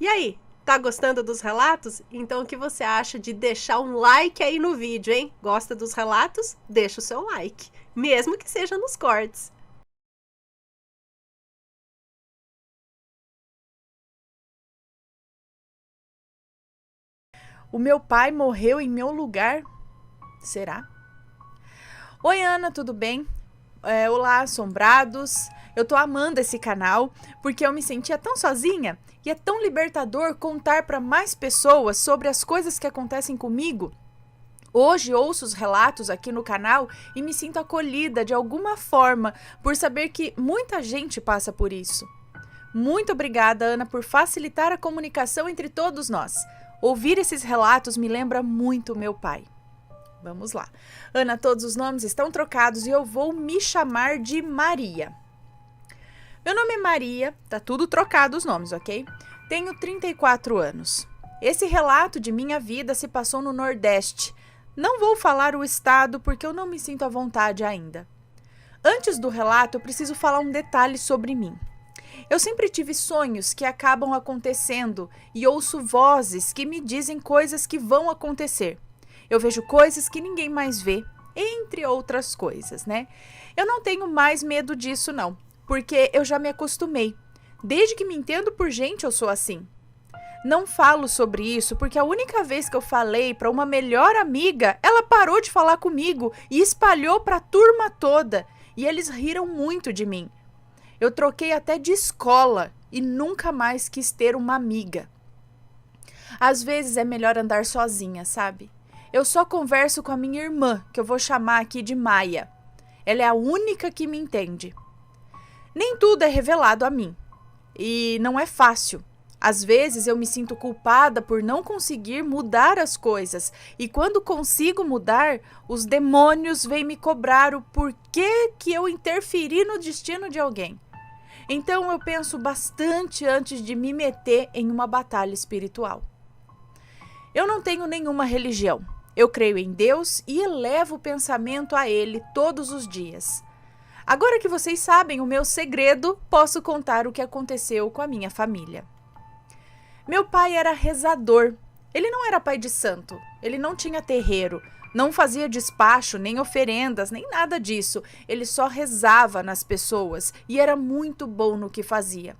E aí, tá gostando dos relatos? Então o que você acha de deixar um like aí no vídeo, hein? Gosta dos relatos? Deixa o seu like, mesmo que seja nos cortes. O meu pai morreu em meu lugar? Será? Oi, Ana, tudo bem? Olá, assombrados. Eu tô amando esse canal porque eu me sentia tão sozinha e é tão libertador contar para mais pessoas sobre as coisas que acontecem comigo. Hoje ouço os relatos aqui no canal e me sinto acolhida de alguma forma por saber que muita gente passa por isso. Muito obrigada, Ana, por facilitar a comunicação entre todos nós. Ouvir esses relatos me lembra muito meu pai. Vamos lá. Ana, todos os nomes estão trocados e eu vou me chamar de Maria. Meu nome é Maria, tá tudo trocado os nomes, ok? Tenho 34 anos. Esse relato de minha vida se passou no Nordeste. Não vou falar o estado porque eu não me sinto à vontade ainda. Antes do relato, eu preciso falar um detalhe sobre mim. Eu sempre tive sonhos que acabam acontecendo e ouço vozes que me dizem coisas que vão acontecer. Eu vejo coisas que ninguém mais vê, entre outras coisas, né? Eu não tenho mais medo disso, não, porque eu já me acostumei. Desde que me entendo por gente, eu sou assim. Não falo sobre isso porque a única vez que eu falei para uma melhor amiga, ela parou de falar comigo e espalhou para a turma toda. E eles riram muito de mim. Eu troquei até de escola e nunca mais quis ter uma amiga. Às vezes é melhor andar sozinha, sabe? Eu só converso com a minha irmã, que eu vou chamar aqui de Maia. Ela é a única que me entende. Nem tudo é revelado a mim. E não é fácil. Às vezes eu me sinto culpada por não conseguir mudar as coisas. E quando consigo mudar, os demônios vêm me cobrar o porquê que eu interferi no destino de alguém. Então eu penso bastante antes de me meter em uma batalha espiritual. Eu não tenho nenhuma religião. Eu creio em Deus e elevo o pensamento a Ele todos os dias. Agora que vocês sabem o meu segredo, posso contar o que aconteceu com a minha família. Meu pai era rezador. Ele não era pai de santo. Ele não tinha terreiro. Não fazia despacho, nem oferendas, nem nada disso. Ele só rezava nas pessoas e era muito bom no que fazia.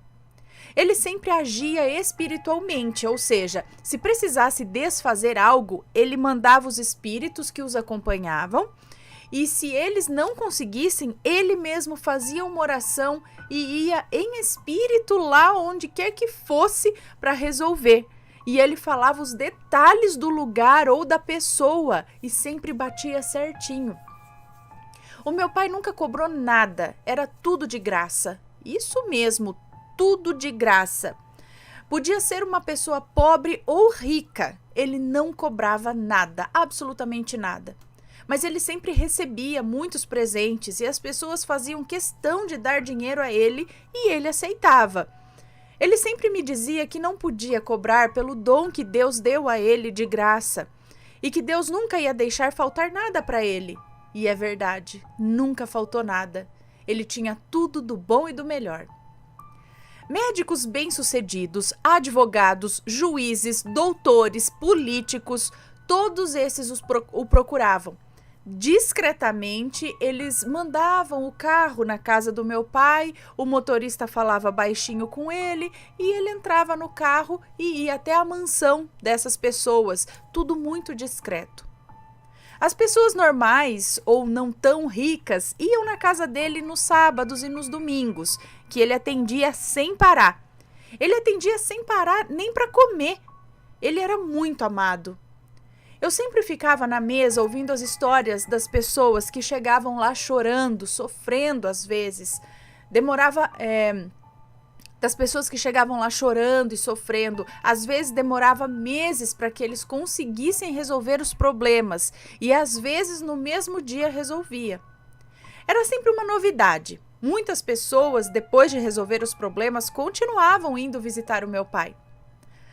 Ele sempre agia espiritualmente, ou seja, se precisasse desfazer algo, ele mandava os espíritos que os acompanhavam, e se eles não conseguissem, ele mesmo fazia uma oração e ia em espírito lá onde quer que fosse para resolver. E ele falava os detalhes do lugar ou da pessoa e sempre batia certinho. O meu pai nunca cobrou nada, era tudo de graça. Isso mesmo, tudo de graça. Podia ser uma pessoa pobre ou rica, ele não cobrava nada, absolutamente nada. Mas ele sempre recebia muitos presentes e as pessoas faziam questão de dar dinheiro a ele e ele aceitava. Ele sempre me dizia que não podia cobrar pelo dom que Deus deu a ele de graça e que Deus nunca ia deixar faltar nada para ele. E é verdade, nunca faltou nada. Ele tinha tudo do bom e do melhor. Médicos bem-sucedidos, advogados, juízes, doutores, políticos, todos esses o procuravam. Discretamente, eles mandavam o carro na casa do meu pai, o motorista falava baixinho com ele e ele entrava no carro e ia até a mansão dessas pessoas, tudo muito discreto. As pessoas normais ou não tão ricas iam na casa dele nos sábados e nos domingos, que ele atendia sem parar. Ele atendia sem parar nem para comer. Ele era muito amado. Eu sempre ficava na mesa ouvindo as histórias das pessoas que chegavam lá chorando, sofrendo às vezes. Das pessoas que chegavam lá chorando e sofrendo. Às vezes demorava meses para que eles conseguissem resolver os problemas e às vezes no mesmo dia resolvia. Era sempre uma novidade. Muitas pessoas, depois de resolver os problemas, continuavam indo visitar o meu pai.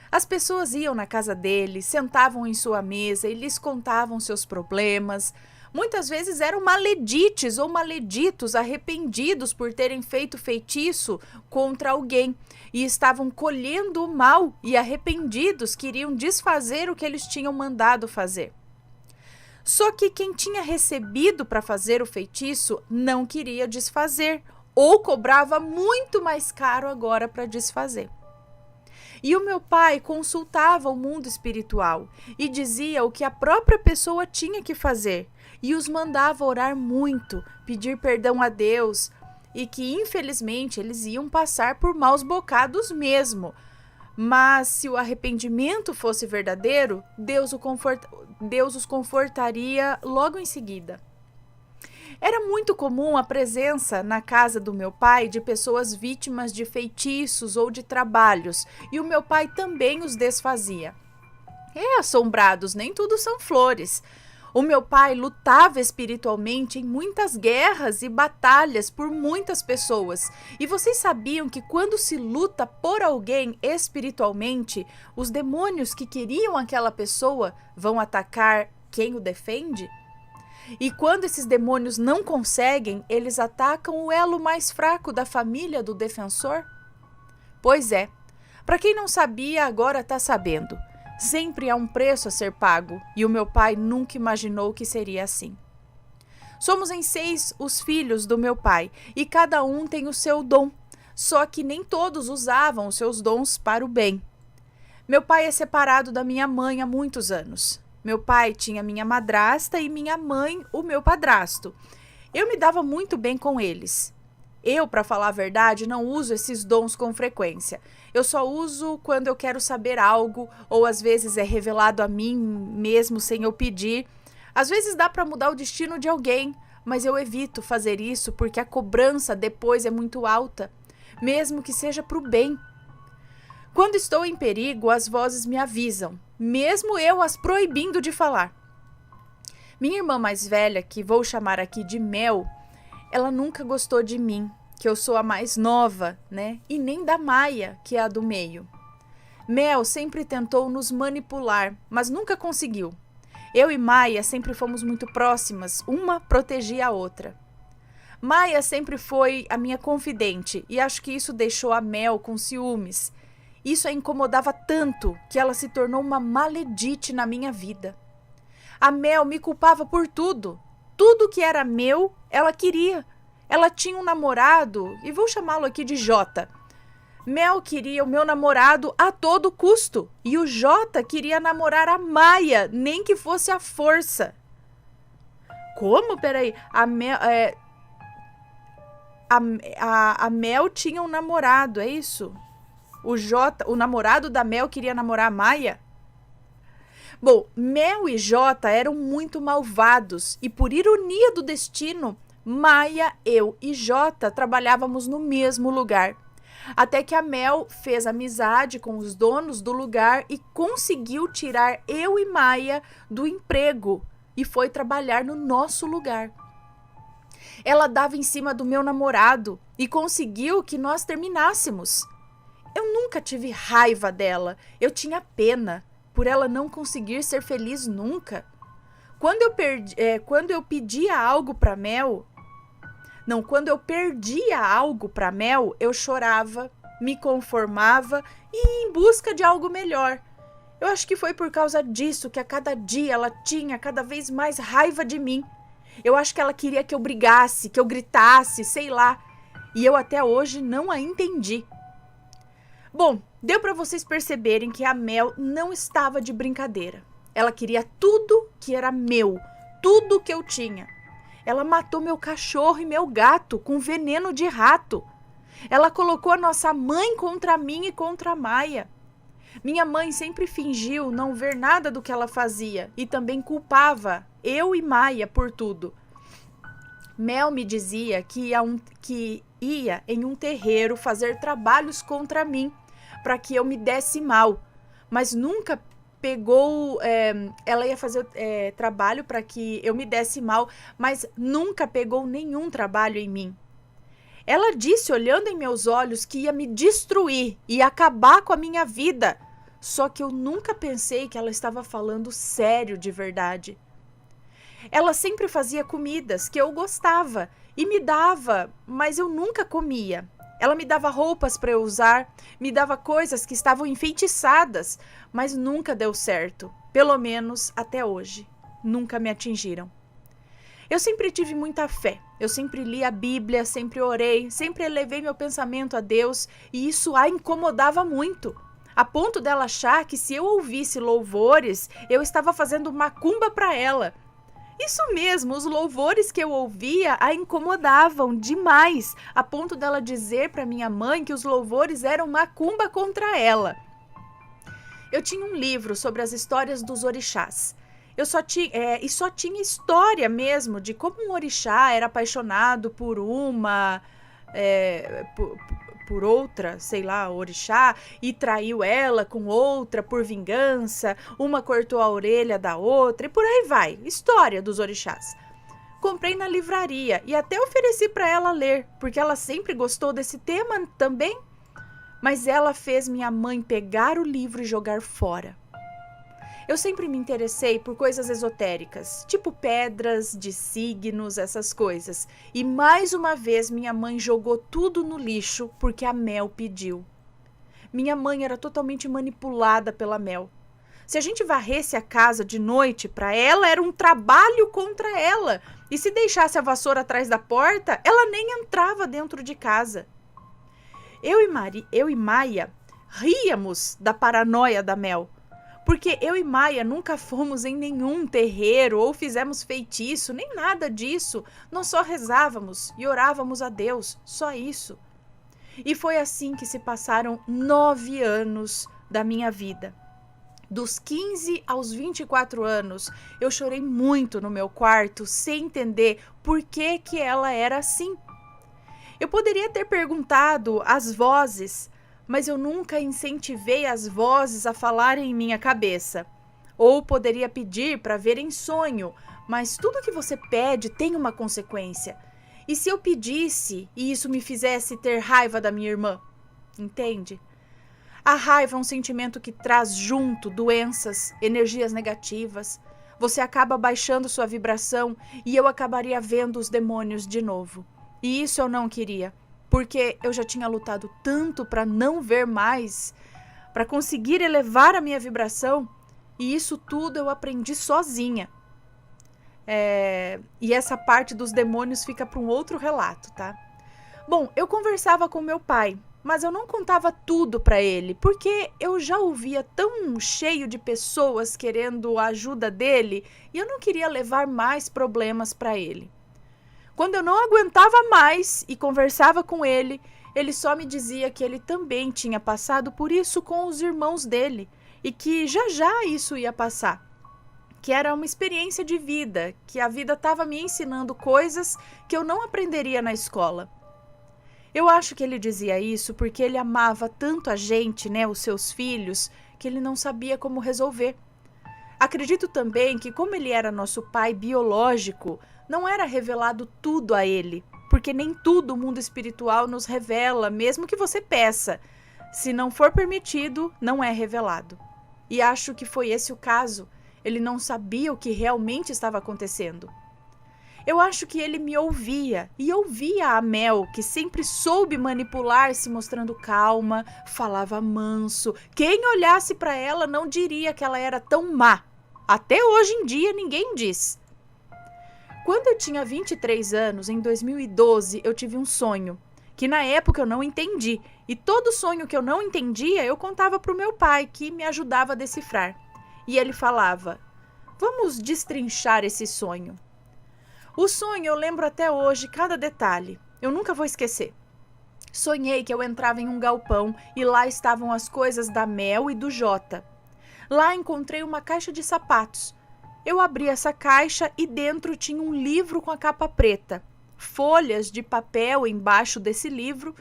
As pessoas iam na casa dele, sentavam em sua mesa e lhes contavam seus problemas. Muitas vezes eram maledites ou maleditos, arrependidos por terem feito feitiço contra alguém e estavam colhendo o mal e arrependidos queriam desfazer o que eles tinham mandado fazer. Só que quem tinha recebido para fazer o feitiço não queria desfazer ou cobrava muito mais caro agora para desfazer. E o meu pai consultava o mundo espiritual e dizia o que a própria pessoa tinha que fazer e os mandava orar muito, pedir perdão a Deus e que infelizmente eles iam passar por maus bocados mesmo. Mas se o arrependimento fosse verdadeiro, Deus os confortaria logo em seguida. Era muito comum a presença na casa do meu pai de pessoas vítimas de feitiços ou de trabalhos, e o meu pai também os desfazia. Assombrados, nem tudo são flores. O meu pai lutava espiritualmente em muitas guerras e batalhas por muitas pessoas. E vocês sabiam que quando se luta por alguém espiritualmente, os demônios que queriam aquela pessoa vão atacar quem o defende? E quando esses demônios não conseguem, eles atacam o elo mais fraco da família do defensor? Pois é, para quem não sabia, agora está sabendo. Sempre há um preço a ser pago, e o meu pai nunca imaginou que seria assim. Somos em 6 os filhos do meu pai, e cada um tem o seu dom, só que nem todos usavam os seus dons para o bem. Meu pai é separado da minha mãe há muitos anos. Meu pai tinha minha madrasta e minha mãe o meu padrasto. Eu me dava muito bem com eles. Eu, para falar a verdade, não uso esses dons com frequência. Eu só uso quando eu quero saber algo, ou às vezes é revelado a mim mesmo sem eu pedir. Às vezes dá para mudar o destino de alguém, mas eu evito fazer isso porque a cobrança depois é muito alta, mesmo que seja para o bem. Quando estou em perigo, as vozes me avisam, mesmo eu as proibindo de falar. Minha irmã mais velha, que vou chamar aqui de Mel, ela nunca gostou de mim, que eu sou a mais nova, né? E nem da Maia, que é a do meio. Mel sempre tentou nos manipular, mas nunca conseguiu. Eu e Maia sempre fomos muito próximas, uma protegia a outra. Maia sempre foi a minha confidente e acho que isso deixou a Mel com ciúmes. Isso a incomodava tanto que ela se tornou uma maledite na minha vida. A Mel me culpava por tudo. Tudo que era meu, ela queria. Ela tinha um namorado, e vou chamá-lo aqui de Jota. Mel queria o meu namorado a todo custo. E o Jota queria namorar a Maia, nem que fosse à força. Como? Peraí. A Mel tinha um namorado, é isso? O namorado da Mel queria namorar a Maia? Bom, Mel e Jota eram muito malvados e, por ironia do destino, Maia, eu e Jota trabalhávamos no mesmo lugar. Até que a Mel fez amizade com os donos do lugar e conseguiu tirar eu e Maia do emprego e foi trabalhar no nosso lugar. Ela dava em cima do meu namorado e conseguiu que nós terminássemos. Eu nunca tive raiva dela, eu tinha pena por ela não conseguir ser feliz nunca. Quando eu perdia algo para Mel, eu chorava, me conformava e ia em busca de algo melhor. Eu acho que foi por causa disso que a cada dia ela tinha cada vez mais raiva de mim. Eu acho que ela queria que eu brigasse, que eu gritasse, sei lá. E eu até hoje não a entendi. Bom, deu para vocês perceberem que a Mel não estava de brincadeira. Ela queria tudo que era meu, tudo que eu tinha. Ela matou meu cachorro e meu gato com veneno de rato. Ela colocou a nossa mãe contra mim e contra a Maia. Minha mãe sempre fingiu não ver nada do que ela fazia e também culpava eu e Maia por tudo. Mel me dizia que ia em um terreiro fazer trabalhos contra mim, para que eu me desse mal, mas nunca pegou, ela ia fazer trabalho para que eu me desse mal, mas nunca pegou nenhum trabalho em mim. Ela disse, olhando em meus olhos, que ia me destruir e acabar com a minha vida, só que eu nunca pensei que ela estava falando sério de verdade. Ela sempre fazia comidas que eu gostava e me dava, mas eu nunca comia. Ela me dava roupas para eu usar, me dava coisas que estavam enfeitiçadas, mas nunca deu certo, pelo menos até hoje. Nunca me atingiram. Eu sempre tive muita fé, eu sempre li a Bíblia, sempre orei, sempre elevei meu pensamento a Deus e isso a incomodava muito. A ponto dela achar que se eu ouvisse louvores, eu estava fazendo macumba para ela. Isso mesmo, os louvores que eu ouvia a incomodavam demais, a ponto dela dizer para minha mãe que os louvores eram macumba contra ela. Eu tinha um livro sobre as histórias dos orixás. Só tinha história mesmo de como um orixá era apaixonado por por outra, sei lá, orixá, e traiu ela com outra por vingança, uma cortou a orelha da outra e por aí vai, história dos orixás. Comprei na livraria e até ofereci para ela ler, porque ela sempre gostou desse tema também, mas ela fez minha mãe pegar o livro e jogar fora. Eu sempre me interessei por coisas esotéricas, tipo pedras, de signos, essas coisas. E mais uma vez minha mãe jogou tudo no lixo porque a Mel pediu. Minha mãe era totalmente manipulada pela Mel. Se a gente varresse a casa de noite, para ela era um trabalho contra ela. E se deixasse a vassoura atrás da porta, ela nem entrava dentro de casa. Eu e Maia ríamos da paranoia da Mel. Porque eu e Maia nunca fomos em nenhum terreiro ou fizemos feitiço, nem nada disso. Nós só rezávamos e orávamos a Deus, só isso. E foi assim que se passaram 9 anos da minha vida. Dos 15 aos 24 anos, eu chorei muito no meu quarto, sem entender por que ela era assim. Eu poderia ter perguntado às vozes, mas eu nunca incentivei as vozes a falarem em minha cabeça. Ou poderia pedir para ver em sonho, mas tudo que você pede tem uma consequência. E se eu pedisse e isso me fizesse ter raiva da minha irmã? Entende? A raiva é um sentimento que traz junto doenças, energias negativas. Você acaba baixando sua vibração e eu acabaria vendo os demônios de novo. E isso eu não queria. Porque eu já tinha lutado tanto para não ver mais, para conseguir elevar a minha vibração, e isso tudo eu aprendi sozinha. E essa parte dos demônios fica para um outro relato, tá? Bom, eu conversava com meu pai, mas eu não contava tudo para ele, porque eu já o via tão cheio de pessoas querendo a ajuda dele, e eu não queria levar mais problemas para ele. Quando eu não aguentava mais e conversava com ele, ele só me dizia que ele também tinha passado por isso com os irmãos dele e que já isso ia passar. Que era uma experiência de vida, que a vida estava me ensinando coisas que eu não aprenderia na escola. Eu acho que ele dizia isso porque ele amava tanto a gente, né, os seus filhos, que ele não sabia como resolver. Acredito também que como ele era nosso pai biológico, não era revelado tudo a ele, porque nem tudo o mundo espiritual nos revela, mesmo que você peça. Se não for permitido, não é revelado. E acho que foi esse o caso. Ele não sabia o que realmente estava acontecendo. Eu acho que ele me ouvia e ouvia a Mel, que sempre soube manipular, se mostrando calma, falava manso. Quem olhasse para ela não diria que ela era tão má. Até hoje em dia ninguém diz. Quando eu tinha 23 anos, em 2012, eu tive um sonho, que na época eu não entendi. E todo sonho que eu não entendia, eu contava para o meu pai, que me ajudava a decifrar. E ele falava, vamos destrinchar esse sonho. O sonho eu lembro até hoje, cada detalhe. Eu nunca vou esquecer. Sonhei que eu entrava em um galpão e lá estavam as coisas da Mel e do Jota. Lá encontrei uma caixa de sapatos. Eu abri essa caixa e dentro tinha um livro com a capa preta, folhas de papel embaixo desse livro,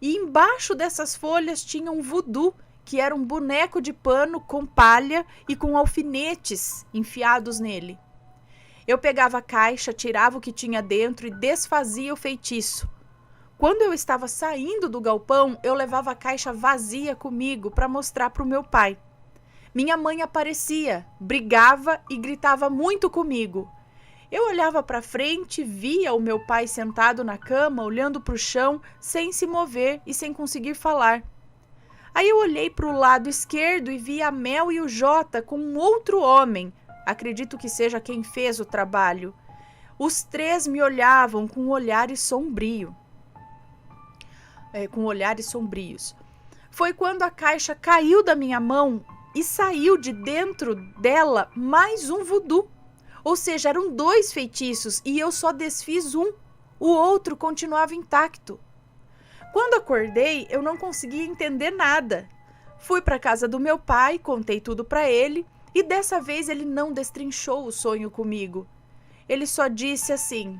e embaixo dessas folhas tinha um voodoo, que era um boneco de pano com palha e com alfinetes enfiados nele. Eu pegava a caixa, tirava o que tinha dentro e desfazia o feitiço. Quando eu estava saindo do galpão, eu levava a caixa vazia comigo para mostrar para o meu pai. Minha mãe aparecia, brigava e gritava muito comigo. Eu olhava para frente, via o meu pai sentado na cama, olhando para o chão, sem se mover e sem conseguir falar. Aí eu olhei para o lado esquerdo e vi a Mel e o Jota com um outro homem. Acredito que seja quem fez o trabalho. Os três me olhavam com olhares sombrios. Foi quando a caixa caiu da minha mão e saiu de dentro dela mais um voodoo. Ou seja, eram 2 feitiços e eu só desfiz um. O outro continuava intacto. Quando acordei, eu não conseguia entender nada. Fui para a casa do meu pai, contei tudo para ele e dessa vez ele não destrinchou o sonho comigo. Ele só disse assim: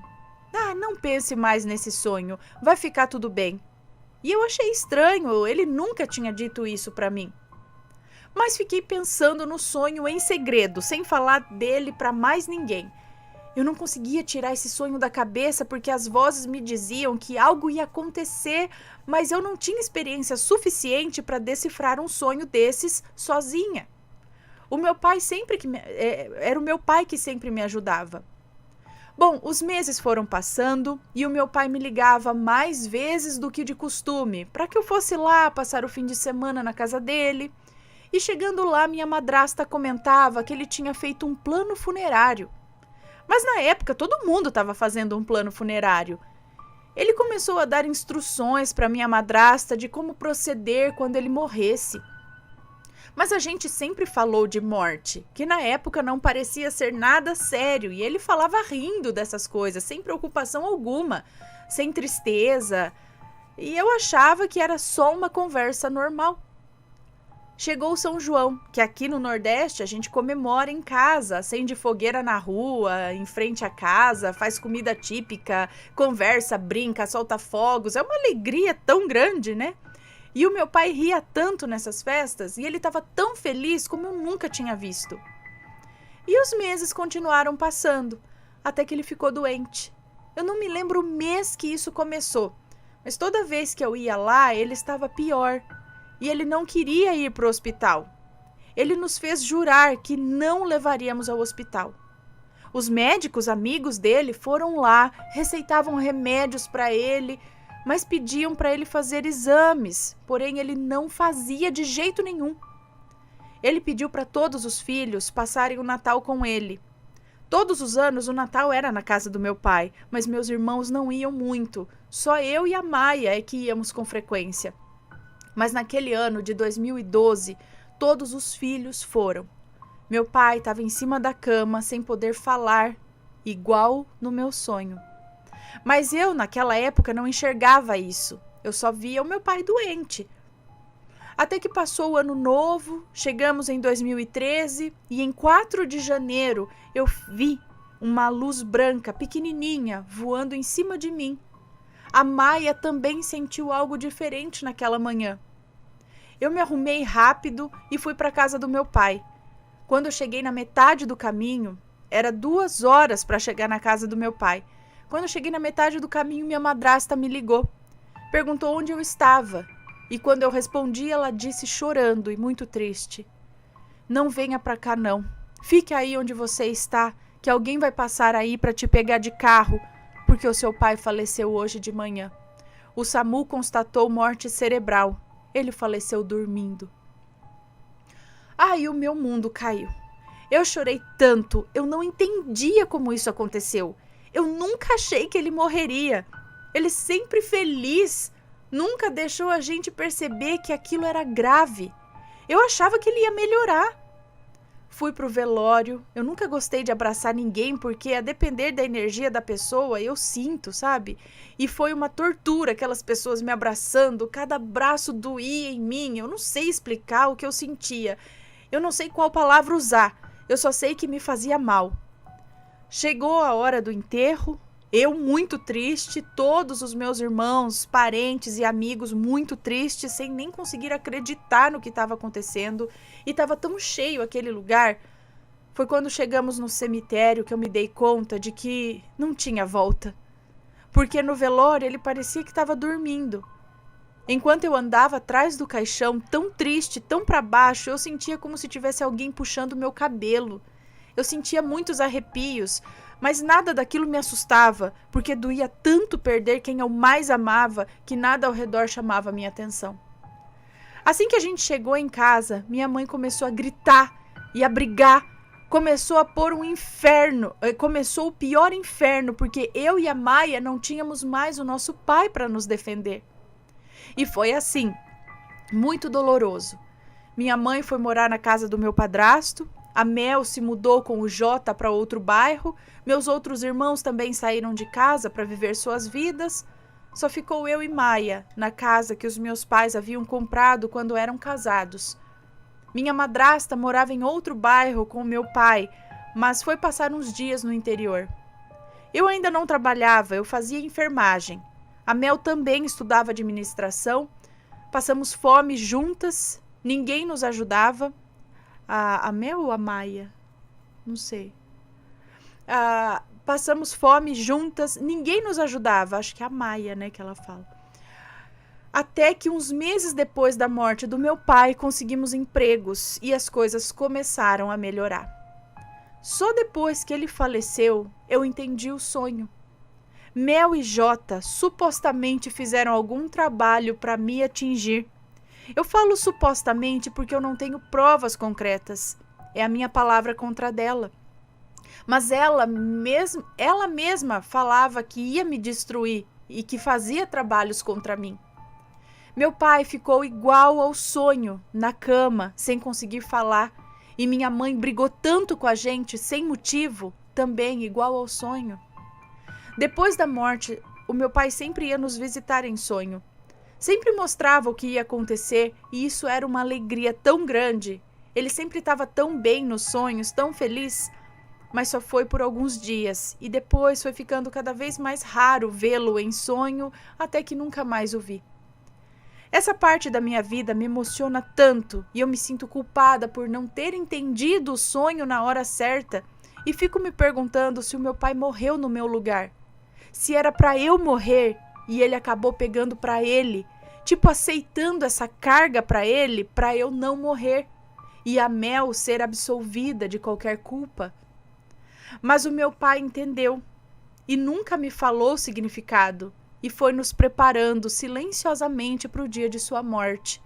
não pense mais nesse sonho, vai ficar tudo bem. E eu achei estranho, ele nunca tinha dito isso para mim. Mas fiquei pensando no sonho em segredo, sem falar dele para mais ninguém. Eu não conseguia tirar esse sonho da cabeça porque as vozes me diziam que algo ia acontecer, mas eu não tinha experiência suficiente para decifrar um sonho desses sozinha. Era o meu pai que sempre me ajudava. Bom, os meses foram passando e o meu pai me ligava mais vezes do que de costume, para que eu fosse lá passar o fim de semana na casa dele. E chegando lá, minha madrasta comentava que ele tinha feito um plano funerário. Mas na época todo mundo estava fazendo um plano funerário. Ele começou a dar instruções para minha madrasta de como proceder quando ele morresse. Mas a gente sempre falou de morte, que na época não parecia ser nada sério, e ele falava rindo dessas coisas, sem preocupação alguma, sem tristeza, e eu achava que era só uma conversa normal. Chegou o São João, que aqui no Nordeste a gente comemora em casa, acende fogueira na rua, em frente à casa, faz comida típica, conversa, brinca, solta fogos. É uma alegria tão grande, né? E o meu pai ria tanto nessas festas e ele estava tão feliz como eu nunca tinha visto. E os meses continuaram passando, até que ele ficou doente. Eu não me lembro o mês que isso começou, mas toda vez que eu ia lá, ele estava pior. E ele não queria ir para o hospital. Ele nos fez jurar que não levaríamos ao hospital. Os médicos amigos dele foram lá, receitavam remédios para ele, mas pediam para ele fazer exames, porém ele não fazia de jeito nenhum. Ele pediu para todos os filhos passarem o Natal com ele. Todos os anos o Natal era na casa do meu pai, mas meus irmãos não iam muito. Só eu e a Maia é que íamos com frequência. Mas naquele ano de 2012, todos os filhos foram. Meu pai estava em cima da cama, sem poder falar, igual no meu sonho. Mas eu, naquela época, não enxergava isso. Eu só via o meu pai doente. Até que passou o ano novo, chegamos em 2013 e em 4 de janeiro eu vi uma luz branca, pequenininha, voando em cima de mim. A Maia também sentiu algo diferente naquela manhã. Eu me arrumei rápido e fui para a casa do meu pai. Quando eu cheguei na metade do caminho, era 2 horas para chegar na casa do meu pai. Quando eu cheguei na metade do caminho, minha madrasta me ligou. Perguntou onde eu estava. E quando eu respondi, ela disse chorando e muito triste: "Não venha para cá não. Fique aí onde você está, que alguém vai passar aí para te pegar de carro, porque o seu pai faleceu hoje de manhã. O SAMU constatou morte cerebral. Ele faleceu dormindo." Aí o meu mundo caiu. Eu chorei tanto, eu não entendia como isso aconteceu. Eu nunca achei que ele morreria. Ele sempre feliz, nunca deixou a gente perceber que aquilo era grave. Eu achava que ele ia melhorar. Fui pro velório, eu nunca gostei de abraçar ninguém porque a depender da energia da pessoa eu sinto, sabe? E foi uma tortura aquelas pessoas me abraçando, cada abraço doía em mim, eu não sei explicar o que eu sentia. Eu não sei qual palavra usar, eu só sei que me fazia mal. Chegou a hora do enterro, eu muito triste, todos os meus irmãos, parentes e amigos muito tristes, sem nem conseguir acreditar no que estava acontecendo, e estava tão cheio aquele lugar. Foi quando chegamos no cemitério que eu me dei conta de que não tinha volta, porque no velório ele parecia que estava dormindo. Enquanto eu andava atrás do caixão, tão triste, tão para baixo, eu sentia como se tivesse alguém puxando meu cabelo. Eu sentia muitos arrepios, Mas nada daquilo me assustava, porque doía tanto perder quem eu mais amava que nada ao redor chamava minha atenção. Assim que a gente chegou em casa, minha mãe começou a gritar e a brigar. Começou a pôr um inferno, começou o pior inferno, porque eu e a Maia não tínhamos mais o nosso pai para nos defender. E foi assim, muito doloroso. Minha mãe foi morar na casa do meu padrasto, a Mel se mudou com o Jota para outro bairro, meus outros irmãos também saíram de casa para viver suas vidas. Só ficou eu e Maia na casa que os meus pais haviam comprado quando eram casados. Minha madrasta morava em outro bairro com o meu pai, mas foi passar uns dias no interior. Eu ainda não trabalhava, eu fazia enfermagem. A Mel também estudava administração. Passamos fome juntas, ninguém nos ajudava. A Mel ou a Maia? Não sei. Passamos fome juntas, ninguém nos ajudava. Acho que é a Maia, né, que ela fala. Até que uns meses depois da morte do meu pai, conseguimos empregos e as coisas começaram a melhorar. Só depois que ele faleceu, eu entendi o sonho. Mel e Jota supostamente fizeram algum trabalho para me atingir. Eu falo supostamente porque eu não tenho provas concretas. É a minha palavra contra a dela. Mas ela mesma falava que ia me destruir e que fazia trabalhos contra mim. Meu pai ficou igual ao sonho, na cama, sem conseguir falar. E minha mãe brigou tanto com a gente, sem motivo, também igual ao sonho. Depois da morte, o meu pai sempre ia nos visitar em sonho. Sempre mostrava o que ia acontecer e isso era uma alegria tão grande. Ele sempre estava tão bem nos sonhos, tão feliz, mas só foi por alguns dias e depois foi ficando cada vez mais raro vê-lo em sonho até que nunca mais o vi. Essa parte da minha vida me emociona tanto e eu me sinto culpada por não ter entendido o sonho na hora certa e fico me perguntando se o meu pai morreu no meu lugar. Se era para eu morrer e ele acabou pegando para ele, tipo aceitando essa carga para ele, para eu não morrer e a Mel ser absolvida de qualquer culpa. Mas o meu pai entendeu e nunca me falou o significado e foi nos preparando silenciosamente para o dia de sua morte.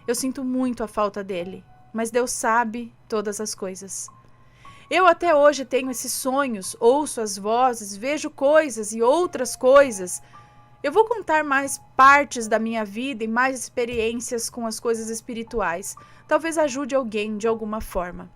Eu sinto muito a falta dele, mas Deus sabe todas as coisas. Eu até hoje tenho esses sonhos, ouço as vozes, vejo coisas e outras coisas. Eu vou contar mais partes da minha vida e mais experiências com as coisas espirituais. Talvez ajude alguém de alguma forma.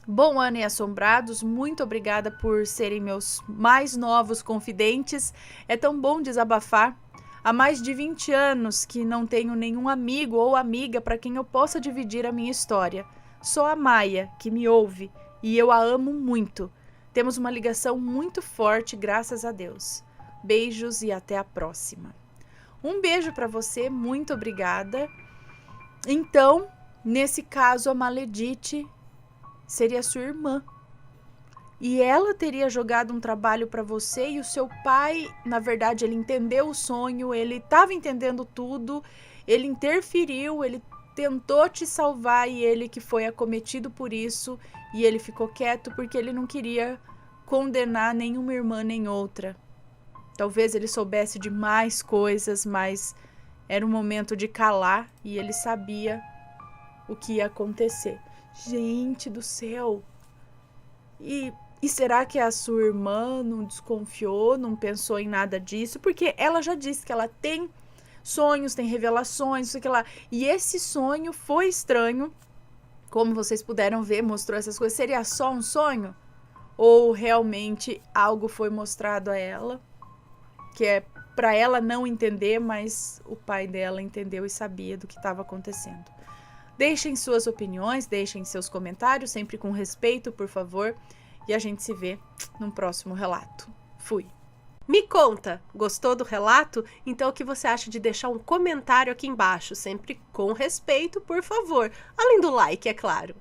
Bom, Ana e Assombrados, muito obrigada por serem meus mais novos confidentes. É tão bom desabafar. Há mais de 20 anos que não tenho nenhum amigo ou amiga para quem eu possa dividir a minha história. Só a Maia, que me ouve, e eu a amo muito. Temos uma ligação muito forte, graças a Deus. Beijos e até a próxima. Um beijo para você, muito obrigada. Então, nesse caso, a Maledite seria sua irmã. E ela teria jogado um trabalho para você e o seu pai, na verdade, ele entendeu o sonho, ele estava entendendo tudo, ele interferiu, ele tentou te salvar e ele que foi acometido por isso e ele ficou quieto porque ele não queria condenar nenhuma irmã nem outra. Talvez ele soubesse de mais coisas, mas era um momento de calar e ele sabia o que ia acontecer. Gente do céu! E será que a sua irmã não desconfiou, não pensou em nada disso? Porque ela já disse que ela tem sonhos, tem revelações, isso que lá. E esse sonho foi estranho. Como vocês puderam ver, mostrou essas coisas. Seria só um sonho? Ou realmente algo foi mostrado a ela? Que é para ela não entender, mas o pai dela entendeu e sabia do que estava acontecendo. Deixem suas opiniões, deixem seus comentários, sempre com respeito, por favor. E a gente se vê num próximo relato. Fui! Me conta, gostou do relato? Então o que você acha de deixar um comentário aqui embaixo, sempre com respeito, por favor. Além do like, é claro.